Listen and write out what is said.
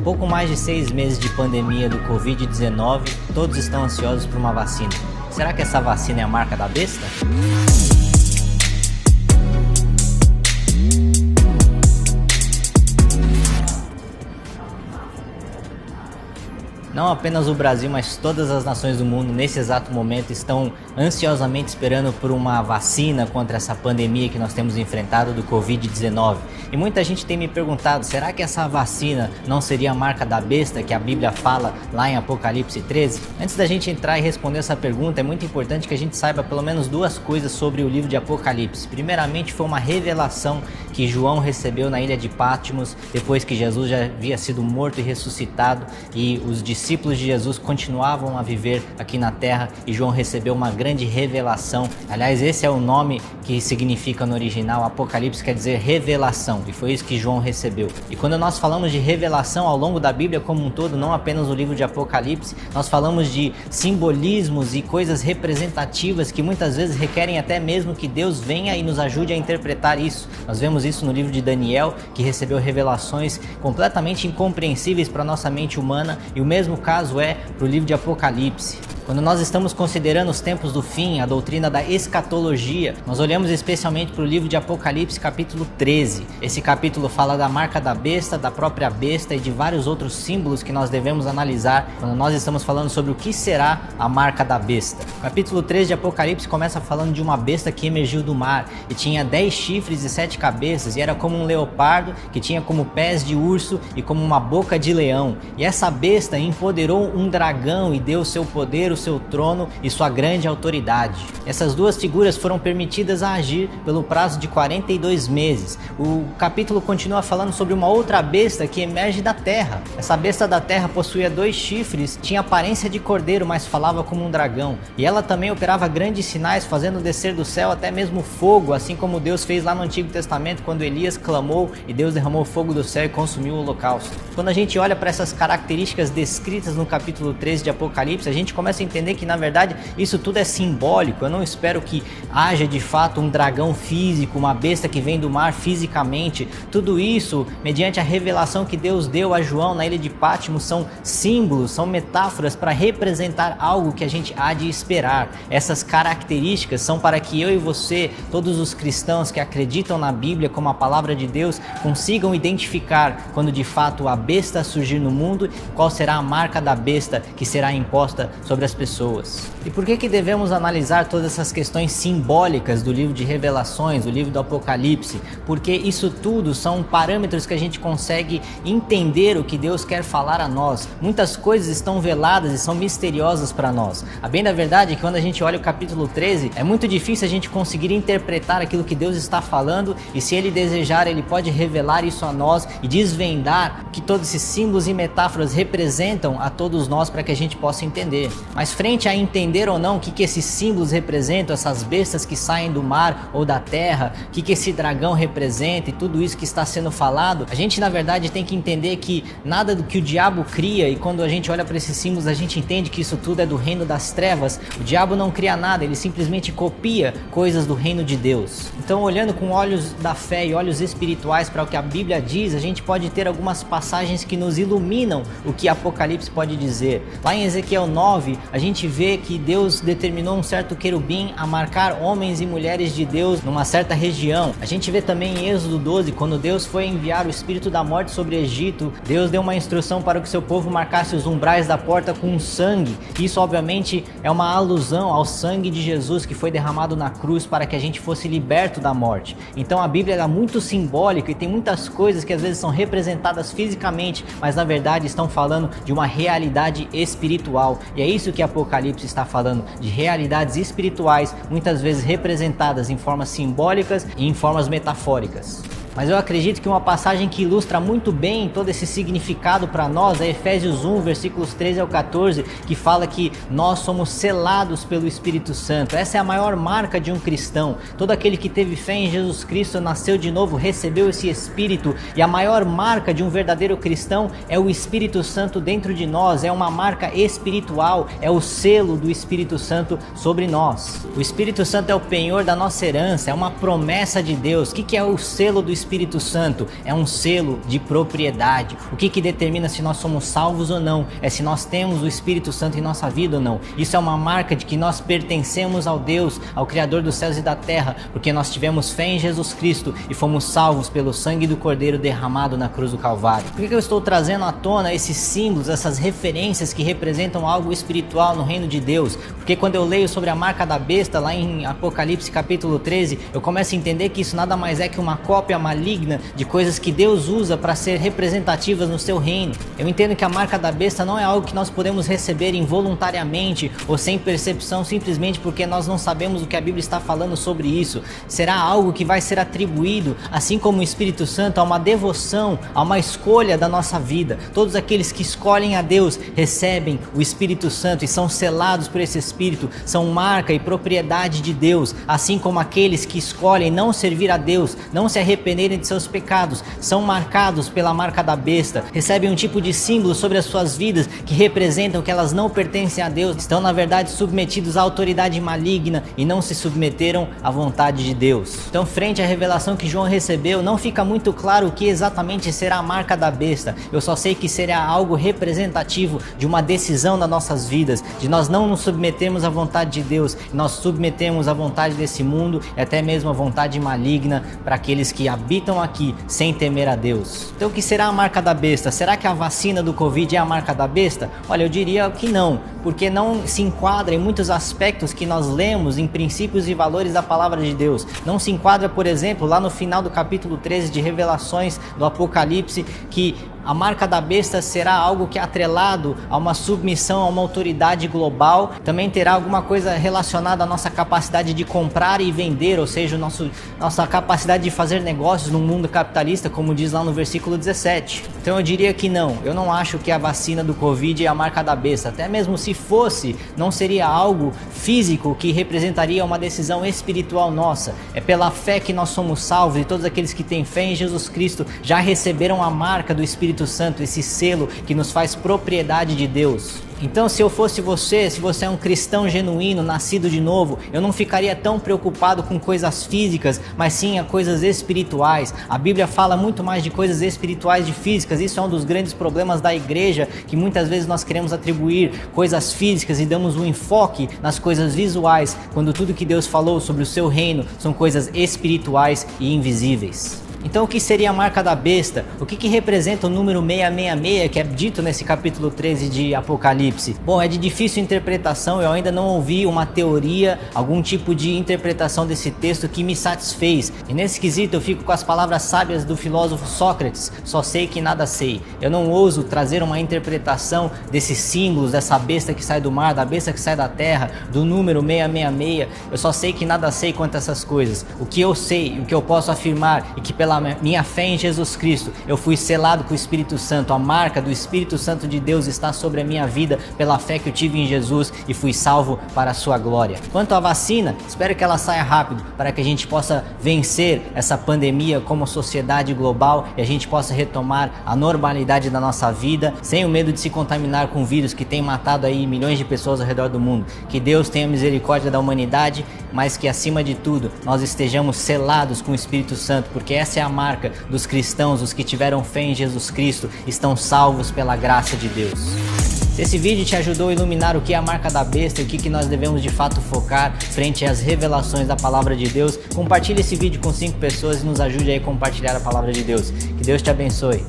Pouco mais de 6 meses de pandemia do Covid-19, todos estão ansiosos por uma vacina. Será que essa vacina é a marca da besta? Não apenas o Brasil, mas todas as nações do mundo nesse exato momento estão ansiosamente esperando por uma vacina contra essa pandemia que nós temos enfrentado do Covid-19. E muita gente tem me perguntado, será que essa vacina não seria a marca da besta que a Bíblia fala lá em Apocalipse 13? Antes da gente entrar e responder essa pergunta, é muito importante que a gente saiba pelo menos duas coisas sobre o livro de Apocalipse. Primeiramente, foi uma revelação que João recebeu na ilha de Patmos, depois que Jesus já havia sido morto e ressuscitado, e os discípulos de Jesus continuavam a viver aqui na terra, e João recebeu uma grande revelação. Aliás, esse é o nome que significa no original. Apocalipse quer dizer revelação, e foi isso que João recebeu. E quando nós falamos de revelação ao longo da Bíblia como um todo, não apenas o livro de Apocalipse, nós falamos de simbolismos e coisas representativas que muitas vezes requerem até mesmo que Deus venha e nos ajude a interpretar isso. Nós vemos isso no livro de Daniel, que recebeu revelações completamente incompreensíveis para a nossa mente humana, e o mesmo caso é para o livro de Apocalipse. Quando nós estamos considerando os tempos do fim, a doutrina da escatologia, nós olhamos especialmente para o livro de Apocalipse capítulo 13. Esse capítulo fala da marca da besta, da própria besta e de vários outros símbolos que nós devemos analisar quando nós estamos falando sobre o que será a marca da besta. O capítulo 13 de Apocalipse começa falando de uma besta que emergiu do mar e tinha 10 chifres e 7 cabeças, e era como um leopardo que tinha como pés de urso e como uma boca de leão. E essa besta empoderou um dragão e deu seu poder, seu trono e sua grande autoridade. Essas duas figuras foram permitidas a agir pelo prazo de 42 meses. O capítulo continua falando sobre uma outra besta que emerge da terra. Essa besta da terra possuía 2 chifres, tinha aparência de cordeiro, mas falava como um dragão. E ela também operava grandes sinais, fazendo descer do céu até mesmo fogo, assim como Deus fez lá no Antigo Testamento, quando Elias clamou e Deus derramou fogo do céu e consumiu o holocausto. Quando a gente olha para essas características descritas no capítulo 13 de Apocalipse, a gente começa a entender que na verdade isso tudo é simbólico. Eu não espero que haja de fato um dragão físico, uma besta que vem do mar fisicamente. Tudo isso, mediante a revelação que Deus deu a João na ilha de Patmos, são símbolos, são metáforas para representar algo que a gente há de esperar. Essas características são para que eu e você, todos os cristãos que acreditam na Bíblia como a palavra de Deus, consigam identificar quando de fato a besta surgir no mundo, qual será a marca da besta que será imposta sobre as pessoas. E por que devemos analisar todas essas questões simbólicas do livro de Revelações, do livro do Apocalipse? Porque isso tudo são parâmetros que a gente consegue entender o que Deus quer falar a nós. Muitas coisas estão veladas e são misteriosas para nós. A bem da verdade é que quando a gente olha o capítulo 13, é muito difícil a gente conseguir interpretar aquilo que Deus está falando, e se Ele desejar, Ele pode revelar isso a nós e desvendar que todos esses símbolos e metáforas representam a todos nós para que a gente possa entender. Mas frente a entender ou não o que esses símbolos representam, essas bestas que saem do mar ou da terra, o que esse dragão representa e tudo isso que está sendo falado, a gente na verdade tem que entender que nada do que o diabo cria, e quando a gente olha para esses símbolos a gente entende que isso tudo é do reino das trevas. O diabo não cria nada, ele simplesmente copia coisas do reino de Deus. Então, olhando com olhos da fé e olhos espirituais para o que a Bíblia diz, a gente pode ter algumas passagens que nos iluminam o que Apocalipse pode dizer. Lá em Ezequiel 9, a gente vê que Deus determinou um certo querubim a marcar homens e mulheres de Deus numa certa região. A gente vê também em Êxodo 12, quando Deus foi enviar o espírito da morte sobre o Egito, Deus deu uma instrução para que seu povo marcasse os umbrais da porta com sangue. Isso obviamente é uma alusão ao sangue de Jesus que foi derramado na cruz para que a gente fosse liberto da morte. Então a Bíblia é muito simbólica e tem muitas coisas que às vezes são representadas fisicamente, mas na verdade estão falando de uma realidade espiritual. E é isso que Apocalipse está falando, de realidades espirituais, muitas vezes representadas em formas simbólicas e em formas metafóricas. Mas eu acredito que uma passagem que ilustra muito bem todo esse significado para nós é Efésios 1, versículos 13 ao 14, que fala que nós somos selados pelo Espírito Santo. Essa é a maior marca de um cristão. Todo aquele que teve fé em Jesus Cristo, nasceu de novo, recebeu esse Espírito. E a maior marca de um verdadeiro cristão é o Espírito Santo dentro de nós. É uma marca espiritual, é o selo do Espírito Santo sobre nós. O Espírito Santo é o penhor da nossa herança, é uma promessa de Deus. O que é o selo do Espírito Espírito Santo é um selo de propriedade. O que determina se nós somos salvos ou não é se nós temos o Espírito Santo em nossa vida ou não. Isso é uma marca de que nós pertencemos ao Deus, ao Criador dos céus e da terra, porque nós tivemos fé em Jesus Cristo e fomos salvos pelo sangue do Cordeiro derramado na cruz do Calvário. Por que eu estou trazendo à tona esses símbolos, essas referências que representam algo espiritual no reino de Deus? Porque quando eu leio sobre a marca da besta lá em Apocalipse capítulo 13, eu começo a entender que isso nada mais é que uma cópia maligna de coisas que Deus usa para ser representativas no seu reino. Eu entendo que a marca da besta não é algo que nós podemos receber involuntariamente ou sem percepção, simplesmente porque nós não sabemos o que a Bíblia está falando sobre isso. Será algo que vai ser atribuído, assim como o Espírito Santo, a uma devoção, a uma escolha da nossa vida. Todos aqueles que escolhem a Deus recebem o Espírito Santo e são selados por esse Espírito, são marca e propriedade de Deus, assim como aqueles que escolhem não servir a Deus, não se arrependerem de seus pecados, são marcados pela marca da besta, recebem um tipo de símbolo sobre as suas vidas que representam que elas não pertencem a Deus, estão na verdade submetidos à autoridade maligna e não se submeteram à vontade de Deus. Então, frente à revelação que João recebeu, não fica muito claro o que exatamente será a marca da besta. Eu só sei que será algo representativo de uma decisão nas nossas vidas, de nós não nos submetermos à vontade de Deus, nós submetemos à vontade desse mundo e até mesmo à vontade maligna para aqueles que habitam aqui sem temer a Deus. Então, o que será a marca da besta? Será que a vacina do Covid é a marca da besta? Olha, eu diria que não, porque não se enquadra em muitos aspectos que nós lemos em princípios e valores da palavra de Deus. Não se enquadra, por exemplo, lá no final do capítulo 13 de Revelações do Apocalipse, que a marca da besta será algo que é atrelado a uma submissão a uma autoridade global. Também terá alguma coisa relacionada à nossa capacidade de comprar e vender, ou seja, nossa capacidade de fazer negócios no mundo capitalista, como diz lá no versículo 17. Então eu diria que não, eu não acho que a vacina do Covid é a marca da besta. Até mesmo se fosse, não seria algo físico que representaria uma decisão espiritual nossa. É pela fé que nós somos salvos, e todos aqueles que têm fé em Jesus Cristo já receberam a marca do Espírito Santo, esse selo que nos faz propriedade de Deus. Então, se eu fosse você, se você é um cristão genuíno, nascido de novo, eu não ficaria tão preocupado com coisas físicas, mas sim a coisas espirituais. A Bíblia fala muito mais de coisas espirituais de físicas. Isso é um dos grandes problemas da igreja, que muitas vezes nós queremos atribuir coisas físicas e damos um enfoque nas coisas visuais, quando tudo que Deus falou sobre o seu reino são coisas espirituais e invisíveis. Então, o que seria a marca da besta? O que representa o número 666, que é dito nesse capítulo 13 de Apocalipse? Bom, é de difícil interpretação, eu ainda não ouvi uma teoria, algum tipo de interpretação desse texto que me satisfez. E nesse quesito eu fico com as palavras sábias do filósofo Sócrates: só sei que nada sei. Eu não ouso trazer uma interpretação desses símbolos, dessa besta que sai do mar, da besta que sai da terra, do número 666. Eu só sei que nada sei quanto a essas coisas. O que eu sei, o que eu posso afirmar, e que pela minha fé em Jesus Cristo eu fui selado com o Espírito Santo. A marca do Espírito Santo de Deus está sobre a minha vida pela fé que eu tive em Jesus e fui salvo para a sua glória. Quanto à vacina, espero que ela saia rápido para que a gente possa vencer essa pandemia como sociedade global e a gente possa retomar a normalidade da nossa vida sem o medo de se contaminar com o vírus que tem matado aí milhões de pessoas ao redor do mundo. Que Deus tenha misericórdia da humanidade, mas que acima de tudo nós estejamos selados com o Espírito Santo, porque essa é a marca dos cristãos. Os que tiveram fé em Jesus Cristo estão salvos pela graça de Deus. Se esse vídeo te ajudou a iluminar o que é a marca da besta e o que nós devemos de fato focar frente às revelações da palavra de Deus, compartilhe esse vídeo com 5 pessoas e nos ajude aí a compartilhar a palavra de Deus. Que Deus te abençoe.